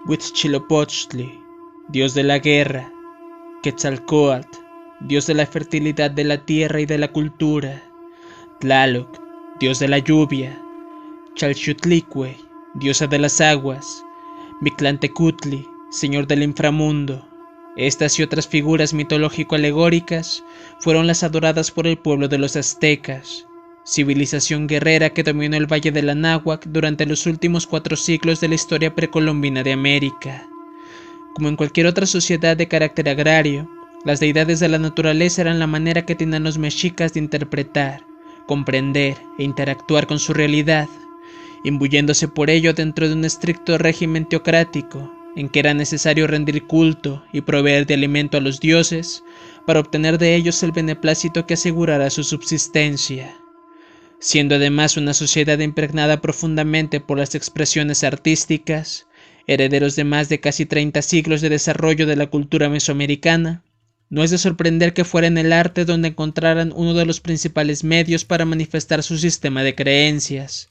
Huitzilopochtli, dios de la guerra. Quetzalcóatl, dios de la fertilidad de la tierra y de la cultura. Tlaloc, dios de la lluvia. Chalchiutlicue, diosa de las aguas. Mictlantecutli, señor del inframundo. Estas y otras figuras mitológico-alegóricas fueron las adoradas por el pueblo de los aztecas, civilización guerrera que dominó el Valle del Anáhuac durante los últimos 4 siglos de la historia precolombina de América. Como en cualquier otra sociedad de carácter agrario, las deidades de la naturaleza eran la manera que tenían los mexicas de interpretar, comprender e interactuar con su realidad, imbuyéndose por ello dentro de un estricto régimen teocrático, en que era necesario rendir culto y proveer de alimento a los dioses para obtener de ellos el beneplácito que asegurara su subsistencia. Siendo además una sociedad impregnada profundamente por las expresiones artísticas, herederos de más de casi 30 siglos de desarrollo de la cultura mesoamericana, no es de sorprender que fuera en el arte donde encontraran uno de los principales medios para manifestar su sistema de creencias,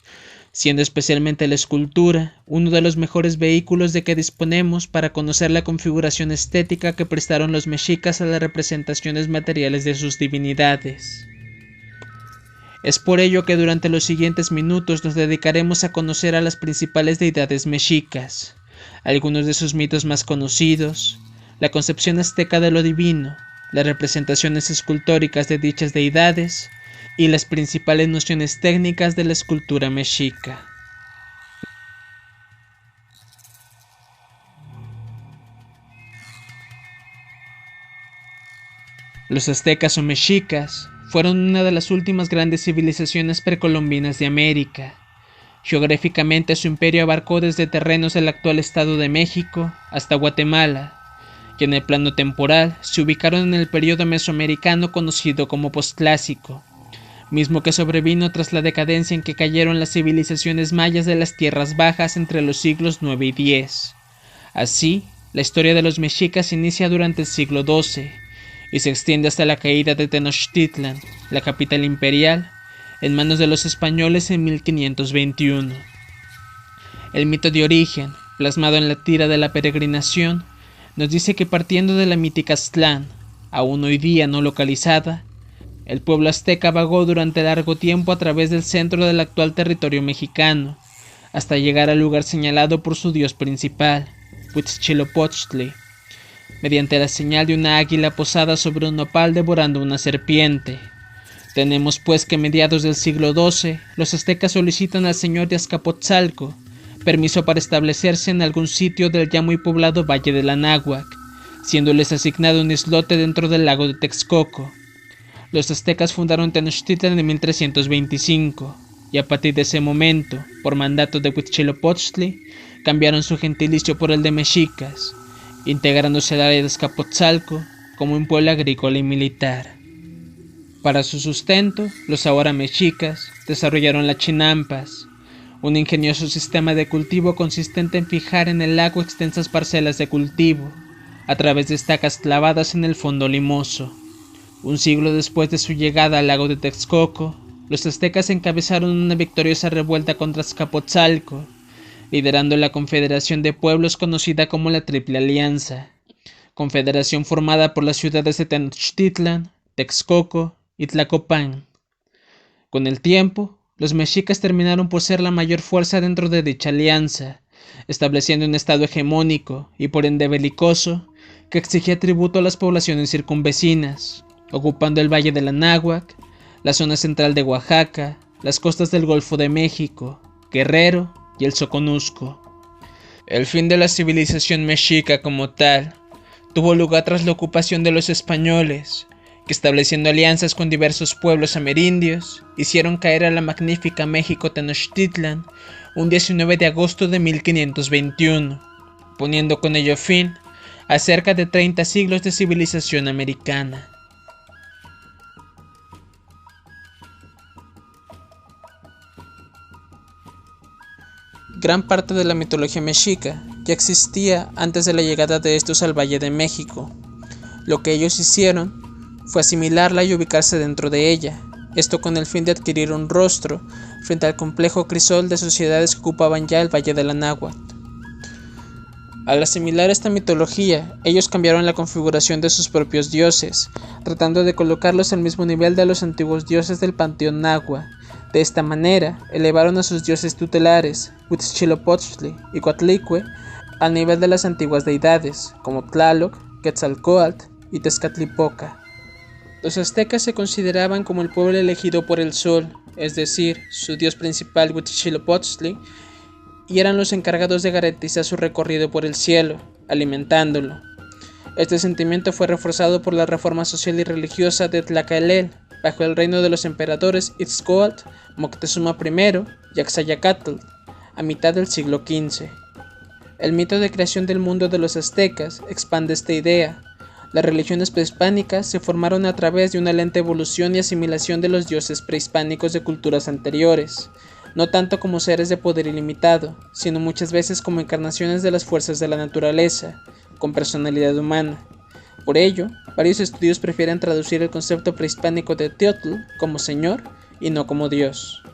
siendo especialmente la escultura uno de los mejores vehículos de que disponemos para conocer la configuración estética que prestaron los mexicas a las representaciones materiales de sus divinidades. Es por ello que durante los siguientes minutos nos dedicaremos a conocer a las principales deidades mexicas, algunos de sus mitos más conocidos, la concepción azteca de lo divino, las representaciones escultóricas de dichas deidades y las principales nociones técnicas de la escultura mexica. Los aztecas o mexicas fueron una de las últimas grandes civilizaciones precolombinas de América. Geográficamente su imperio abarcó desde terrenos del actual Estado de México hasta Guatemala, y en el plano temporal se ubicaron en el periodo mesoamericano conocido como posclásico, mismo que sobrevino tras la decadencia en que cayeron las civilizaciones mayas de las tierras bajas entre los siglos 9 y 10. Así, la historia de los mexicas inicia durante el siglo XII y se extiende hasta la caída de Tenochtitlan, la capital imperial, en manos de los españoles en 1521. El mito de origen, plasmado en la tira de la peregrinación, nos dice que partiendo de la mítica Aztlán, aún hoy día no localizada, el pueblo azteca vagó durante largo tiempo a través del centro del actual territorio mexicano, hasta llegar al lugar señalado por su dios principal, Huitzilopochtli, mediante la señal de una águila posada sobre un nopal devorando una serpiente. Tenemos pues que a mediados del siglo XII, los aztecas solicitan al señor de Azcapotzalco permiso para establecerse en algún sitio del ya muy poblado Valle del Anáhuac, siéndoles asignado un islote dentro del lago de Texcoco. Los aztecas fundaron Tenochtitlan en 1325, y a partir de ese momento, por mandato de Huitzilopochtli, cambiaron su gentilicio por el de mexicas, integrándose al área de Azcapotzalco como un pueblo agrícola y militar. Para su sustento, los ahora mexicas desarrollaron las chinampas, un ingenioso sistema de cultivo consistente en fijar en el lago extensas parcelas de cultivo, a través de estacas clavadas en el fondo limoso. Un siglo después de su llegada al lago de Texcoco, los aztecas encabezaron una victoriosa revuelta contra Azcapotzalco, liderando la confederación de pueblos conocida como la Triple Alianza, confederación formada por las ciudades de Tenochtitlan, Texcoco y Tlacopan. Con el tiempo, los mexicas terminaron por ser la mayor fuerza dentro de dicha alianza, estableciendo un estado hegemónico y por ende belicoso que exigía tributo a las poblaciones circunvecinas, ocupando el Valle del Anáhuac, la zona central de Oaxaca, las costas del Golfo de México, Guerrero y el Soconusco. El fin de la civilización mexica como tal tuvo lugar tras la ocupación de los españoles, que estableciendo alianzas con diversos pueblos amerindios, hicieron caer a la magnífica México Tenochtitlan un 19 de agosto de 1521, poniendo con ello fin a cerca de 30 siglos de civilización americana. Gran parte de la mitología mexica ya existía antes de la llegada de estos al Valle de México. Lo que ellos hicieron fue asimilarla y ubicarse dentro de ella, esto con el fin de adquirir un rostro frente al complejo crisol de sociedades que ocupaban ya el Valle del Anáhuac. Al asimilar esta mitología, ellos cambiaron la configuración de sus propios dioses, tratando de colocarlos al mismo nivel de los antiguos dioses del panteón nahua. De esta manera, elevaron a sus dioses tutelares, Huitzilopochtli y Coatlicue, al nivel de las antiguas deidades, como Tlaloc, Quetzalcóatl y Tezcatlipoca. Los aztecas se consideraban como el pueblo elegido por el sol, es decir, su dios principal Huitzilopochtli, y eran los encargados de garantizar su recorrido por el cielo, alimentándolo. Este sentimiento fue reforzado por la reforma social y religiosa de Tlacaelel, bajo el reino de los emperadores Itzcoatl, Moctezuma I y Axayacatl, a mitad del siglo XV. El mito de creación del mundo de los aztecas expande esta idea. Las religiones prehispánicas se formaron a través de una lenta evolución y asimilación de los dioses prehispánicos de culturas anteriores, no tanto como seres de poder ilimitado, sino muchas veces como encarnaciones de las fuerzas de la naturaleza, con personalidad humana. Por ello, varios estudios prefieren traducir el concepto prehispánico de Teotl como señor y no como dios.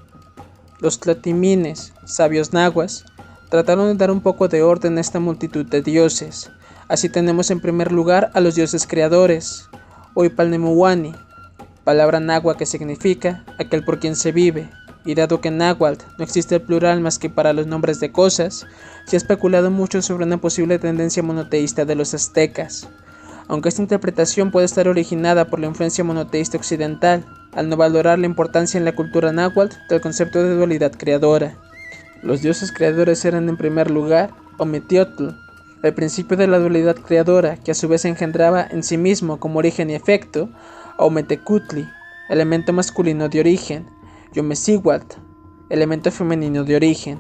Los tlatimines, sabios nahuas, trataron de dar un poco de orden a esta multitud de dioses. Así tenemos en primer lugar a los dioses creadores, Oipalnemuhuani, palabra nahua que significa aquel por quien se vive, y dado que en náhuatl no existe el plural más que para los nombres de cosas, se ha especulado mucho sobre una posible tendencia monoteísta de los aztecas. Aunque esta interpretación puede estar originada por la influencia monoteísta occidental, al no valorar la importancia en la cultura náhuatl del concepto de dualidad creadora. Los dioses creadores eran en primer lugar Ometeotl, el principio de la dualidad creadora, que a su vez engendraba en sí mismo como origen y efecto a Ometecutli, elemento masculino de origen, y Omecihuatl, elemento femenino de origen.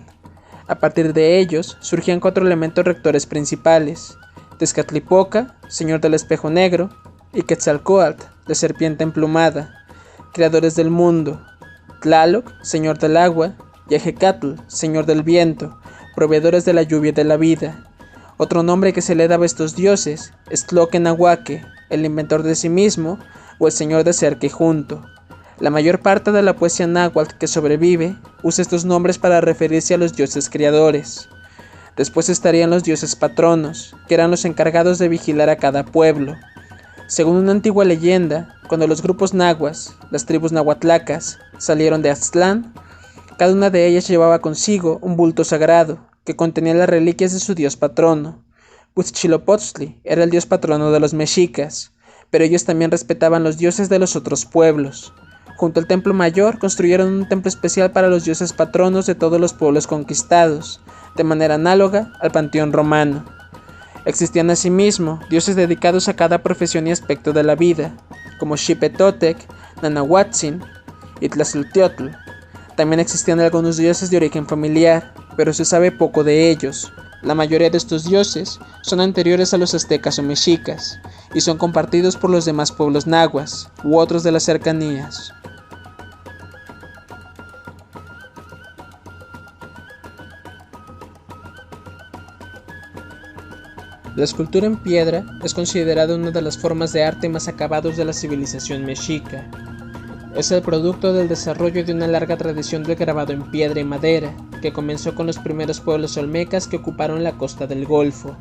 A partir de ellos surgían 4 elementos rectores principales: Tezcatlipoca, señor del espejo negro, y Quetzalcóatl, la serpiente emplumada, creadores del mundo; Tlaloc, señor del agua, y Ejecatl, señor del viento, proveedores de la lluvia y de la vida. Otro nombre que se le daba a estos dioses es Tloquenahuaque, el inventor de sí mismo o el señor de ser que junto. La mayor parte de la poesía náhuatl que sobrevive usa estos nombres para referirse a los dioses creadores. Después estarían los dioses patronos, que eran los encargados de vigilar a cada pueblo. Según una antigua leyenda, cuando los grupos nahuas, las tribus nahuatlacas, salieron de Aztlán, cada una de ellas llevaba consigo un bulto sagrado que contenía las reliquias de su dios patrono. Huitzilopochtli era el dios patrono de los mexicas, pero ellos también respetaban los dioses de los otros pueblos. Junto al templo mayor construyeron un templo especial para los dioses patronos de todos los pueblos conquistados, de manera análoga al panteón romano. Existían asimismo dioses dedicados a cada profesión y aspecto de la vida, como Xipetotec, Nanahuatzin y Tlazolteotl. También existían algunos dioses de origen familiar, pero se sabe poco de ellos. La mayoría de estos dioses son anteriores a los aztecas o mexicas, y son compartidos por los demás pueblos nahuas u otros de las cercanías. La escultura en piedra es considerada una de las formas de arte más acabados de la civilización mexica. Es el producto del desarrollo de una larga tradición del grabado en piedra y madera, que comenzó con los primeros pueblos olmecas que ocuparon la costa del Golfo.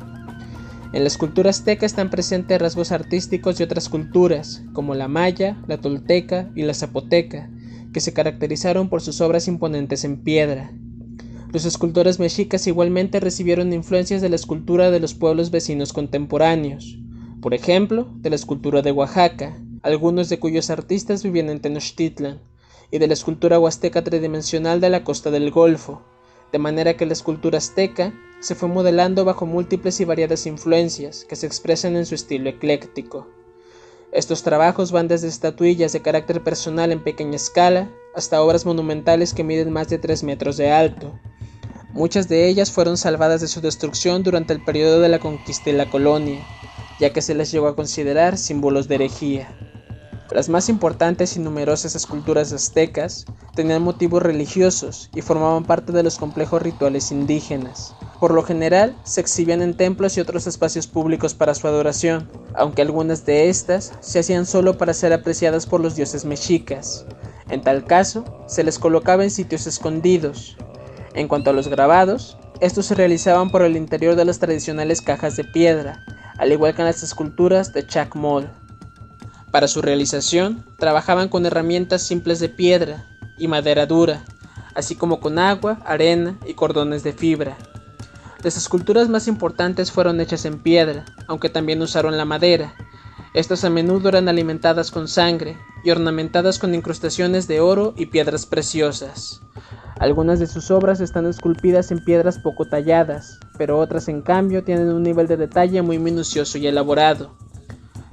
En la escultura azteca están presentes rasgos artísticos de otras culturas, como la maya, la tolteca y la zapoteca, que se caracterizaron por sus obras imponentes en piedra. Los escultores mexicas igualmente recibieron influencias de la escultura de los pueblos vecinos contemporáneos, por ejemplo, de la escultura de Oaxaca, algunos de cuyos artistas vivían en Tenochtitlan, y de la escultura huasteca tridimensional de la costa del Golfo, de manera que la escultura azteca se fue modelando bajo múltiples y variadas influencias que se expresan en su estilo ecléctico. Estos trabajos van desde estatuillas de carácter personal en pequeña escala hasta obras monumentales que miden más de 3 metros de alto. Muchas de ellas fueron salvadas de su destrucción durante el periodo de la conquista y la colonia, ya que se les llegó a considerar símbolos de herejía. Las más importantes y numerosas esculturas aztecas tenían motivos religiosos y formaban parte de los complejos rituales indígenas. Por lo general, se exhibían en templos y otros espacios públicos para su adoración, aunque algunas de estas se hacían solo para ser apreciadas por los dioses mexicas. En tal caso, se les colocaba en sitios escondidos. En cuanto a los grabados, Estos se realizaban por el interior de las tradicionales cajas de piedra, al igual que en las esculturas de Chacmol. Para su realización, trabajaban con herramientas simples de piedra y madera dura, así como con agua, arena y cordones de fibra. Las esculturas más importantes fueron hechas en piedra, aunque también usaron la madera. Estas a menudo eran alimentadas con sangre y ornamentadas con incrustaciones de oro y piedras preciosas. Algunas de sus obras están esculpidas en piedras poco talladas, pero otras en cambio tienen un nivel de detalle muy minucioso y elaborado.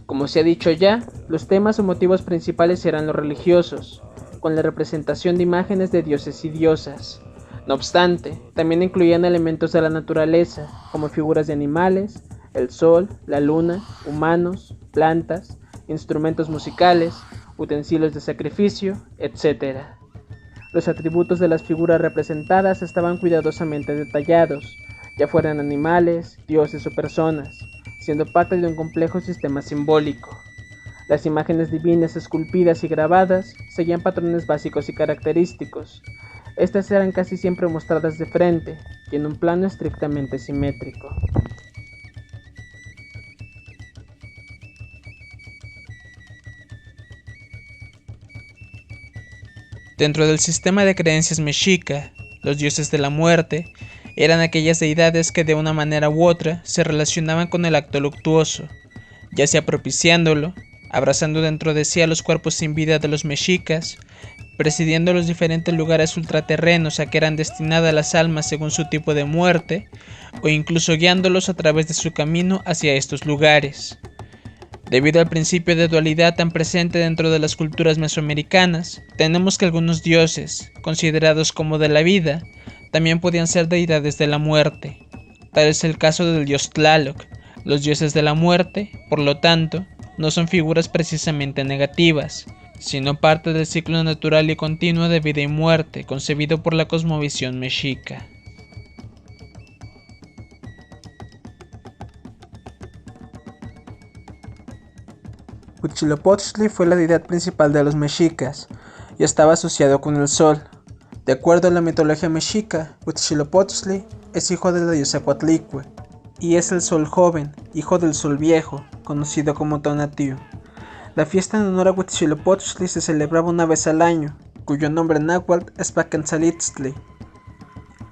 Como se ha dicho ya, los temas o motivos principales eran los religiosos, con la representación de imágenes de dioses y diosas. No obstante, también incluían elementos de la naturaleza, como figuras de animales, el sol, la luna, humanos, plantas, instrumentos musicales, utensilios de sacrificio, etc. Los atributos de las figuras representadas estaban cuidadosamente detallados, ya fueran animales, dioses o personas, siendo parte de un complejo sistema simbólico. Las imágenes divinas esculpidas y grabadas seguían patrones básicos y característicos. Estas eran casi siempre mostradas de frente y en un plano estrictamente simétrico. Dentro del sistema de creencias mexica, los dioses de la muerte eran aquellas deidades que de una manera u otra se relacionaban con el acto luctuoso, ya sea propiciándolo, abrazando dentro de sí a los cuerpos sin vida de los mexicas, presidiendo los diferentes lugares ultraterrenos a que eran destinadas las almas según su tipo de muerte, o incluso guiándolos a través de su camino hacia estos lugares. Debido al principio de dualidad tan presente dentro de las culturas mesoamericanas, tenemos que algunos dioses, considerados como de la vida, también podían ser deidades de la muerte. Tal es el caso del dios Tlaloc. Los dioses de la muerte, por lo tanto, no son figuras precisamente negativas, sino parte del ciclo natural y continuo de vida y muerte concebido por la cosmovisión mexica. Huitzilopochtli fue la deidad principal de los mexicas y estaba asociado con el sol. De acuerdo a la mitología mexica, Huitzilopochtli es hijo de la diosa Coatlicue y es el sol joven, hijo del sol viejo, conocido como Tonatiuh. La fiesta en honor a Huitzilopochtli se celebraba una vez al año, cuyo nombre náhuatl es Pacantzalitztli.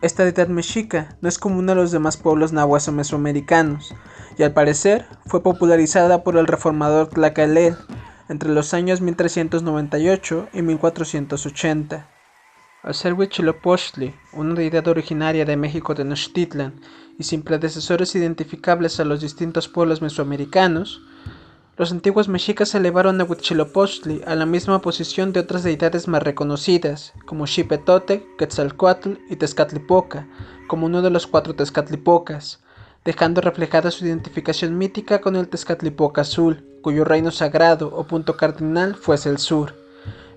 Esta deidad mexica no es común a los demás pueblos nahuas o mesoamericanos, y al parecer fue popularizada por el reformador Tlacaelel entre los años 1398 y 1480. Al ser Huitzilopochtli una deidad originaria de México Tenochtitlan y sin predecesores identificables a los distintos pueblos mesoamericanos, los antiguos mexicas elevaron a Huitzilopochtli a la misma posición de otras deidades más reconocidas, como Xipetotec, Quetzalcóatl y Tezcatlipoca, como uno de los 4 Tezcatlipocas, dejando reflejada su identificación mítica con el Tezcatlipoca Azul, cuyo reino sagrado o punto cardinal fuese el sur.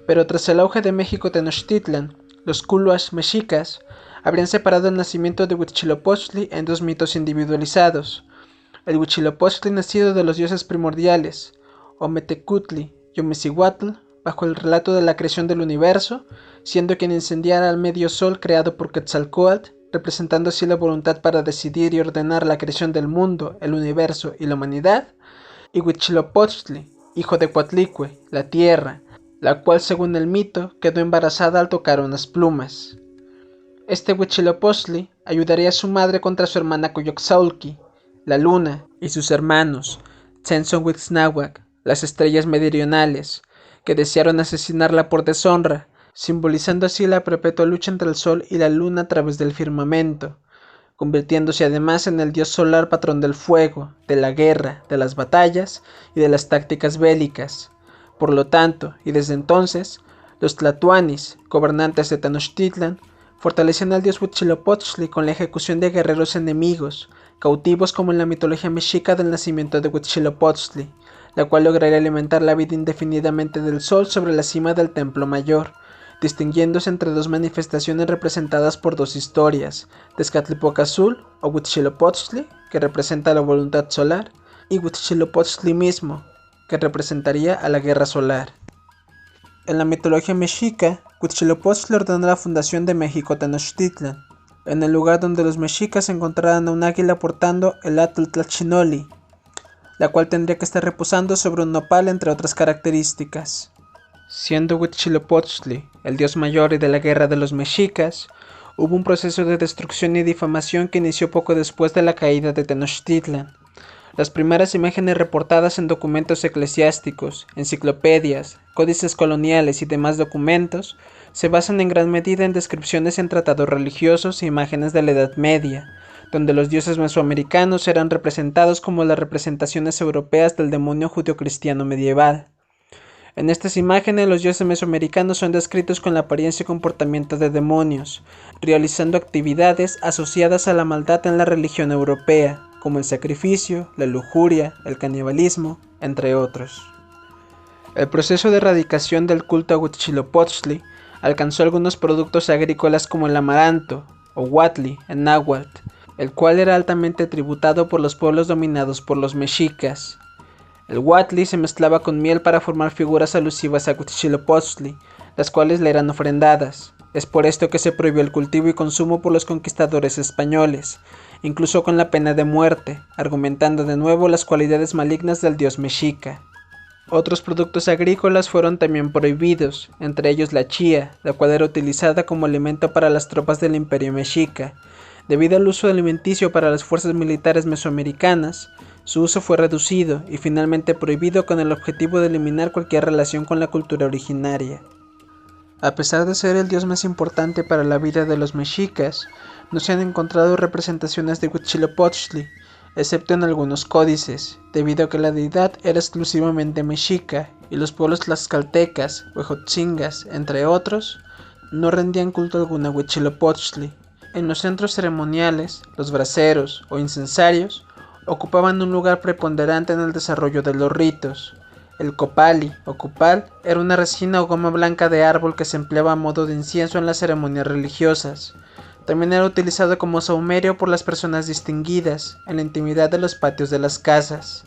Pero tras el auge de México Tenochtitlan, los Culuax mexicas habrían separado el nacimiento de Huitzilopochtli en 2 mitos individualizados: el Huitzilopochtli nacido de los dioses primordiales, Ometecutli y Omecihuatl, bajo el relato de la creación del universo, siendo quien incendiara al medio sol creado por Quetzalcóatl, representando así la voluntad para decidir y ordenar la creación del mundo, el universo y la humanidad, y Huitzilopochtli, hijo de Coatlicue, la tierra, la cual según el mito quedó embarazada al tocar unas plumas. Este Huitzilopochtli ayudaría a su madre contra su hermana Coyolxauhqui, la luna, y sus hermanos, Tzenzonhuitznáhuac, las estrellas meridionales, que desearon asesinarla por deshonra, simbolizando así la perpetua lucha entre el sol y la luna a través del firmamento, convirtiéndose además en el dios solar patrón del fuego, de la guerra, de las batallas y de las tácticas bélicas. Por lo tanto, y desde entonces, los tlatoanis, gobernantes de Tenochtitlan, fortalecían al dios Huitzilopochtli con la ejecución de guerreros enemigos, cautivos como en la mitología mexica del nacimiento de Huitzilopochtli, la cual lograría alimentar la vida indefinidamente del sol sobre la cima del templo mayor, distinguiéndose entre 2 manifestaciones representadas por 2 historias: Tezcatlipoca Azul o Huitzilopochtli, que representa la voluntad solar, y Huitzilopochtli mismo, que representaría a la guerra solar. En la mitología mexica, Huitzilopochtli ordenó la fundación de México Tenochtitlan. en el lugar donde los mexicas encontraran a un águila portando el Atl Tlachinoli, la cual tendría que estar reposando sobre un nopal entre otras características. Siendo Huitzilopochtli el dios mayor y de la guerra de los mexicas, hubo un proceso de destrucción y difamación que inició poco después de la caída de Tenochtitlan. Las primeras imágenes reportadas en documentos eclesiásticos, enciclopedias, códices coloniales y demás documentos se basan en gran medida en descripciones en tratados religiosos e imágenes de la Edad Media, donde los dioses mesoamericanos eran representados como las representaciones europeas del demonio judeocristiano medieval. En estas imágenes los dioses mesoamericanos son descritos con la apariencia y comportamiento de demonios, realizando actividades asociadas a la maldad en la religión europea, como el sacrificio, la lujuria, el canibalismo, entre otros. El proceso de erradicación del culto a Huitzilopochtli alcanzó algunos productos agrícolas como el amaranto, o huatli en náhuatl, el cual era altamente tributado por los pueblos dominados por los mexicas. El huatli se mezclaba con miel para formar figuras alusivas a Huitzilopochtli, las cuales le eran ofrendadas. Es por esto que se prohibió el cultivo y consumo por los conquistadores españoles, incluso con la pena de muerte, argumentando de nuevo las cualidades malignas del dios mexica. Otros productos agrícolas fueron también prohibidos, entre ellos la chía, la cual era utilizada como alimento para las tropas del imperio mexica. Debido al uso alimenticio para las fuerzas militares mesoamericanas, su uso fue reducido y finalmente prohibido con el objetivo de eliminar cualquier relación con la cultura originaria. A pesar de ser el dios más importante para la vida de los mexicas, no se han encontrado representaciones de Huitzilopochtli, excepto en algunos códices, debido a que la deidad era exclusivamente mexica y los pueblos tlaxcaltecas, huejotzingas, entre otros, no rendían culto alguno a Huitzilopochtli. En los centros ceremoniales, los braceros o incensarios ocupaban un lugar preponderante en el desarrollo de los ritos. El copali o copal era una resina o goma blanca de árbol que se empleaba a modo de incienso en las ceremonias religiosas. También era utilizado como sahumerio por las personas distinguidas en la intimidad de los patios de las casas.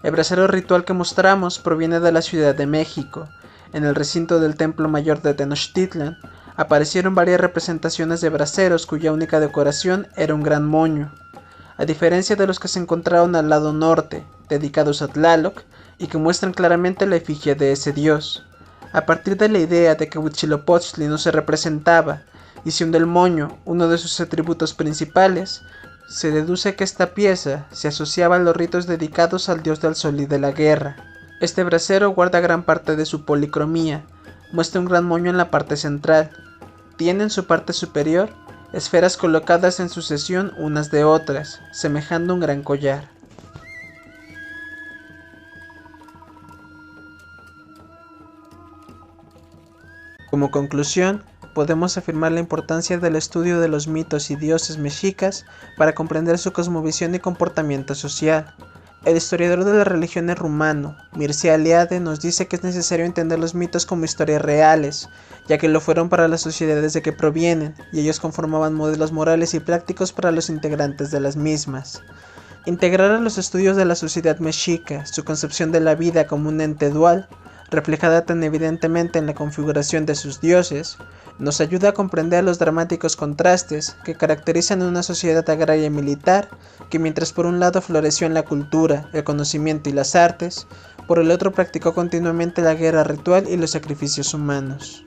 El brasero ritual que mostramos proviene de la Ciudad de México. En el recinto del Templo Mayor de Tenochtitlan aparecieron varias representaciones de braseros cuya única decoración era un gran moño, a diferencia de los que se encontraron al lado norte, dedicados a Tlaloc, y que muestran claramente la efigie de ese dios. A partir de la idea de que Huitzilopochtli no se representaba, y siendo el moño uno de sus atributos principales, se deduce que esta pieza se asociaba a los ritos dedicados al dios del sol y de la guerra. Este brasero guarda gran parte de su policromía, muestra un gran moño en la parte central. Tiene en su parte superior esferas colocadas en sucesión unas de otras, semejando un gran collar. Como conclusión, podemos afirmar la importancia del estudio de los mitos y dioses mexicas para comprender su cosmovisión y comportamiento social. El historiador de las religiones rumano, Mircea Eliade, nos dice que es necesario entender los mitos como historias reales, ya que lo fueron para las sociedades de que provienen, y ellos conformaban modelos morales y prácticos para los integrantes de las mismas. Integrar a los estudios de la sociedad mexica su concepción de la vida como un ente dual, reflejada tan evidentemente en la configuración de sus dioses, nos ayuda a comprender los dramáticos contrastes que caracterizan una sociedad agraria y militar que mientras por un lado floreció en la cultura, el conocimiento y las artes, por el otro practicó continuamente la guerra ritual y los sacrificios humanos.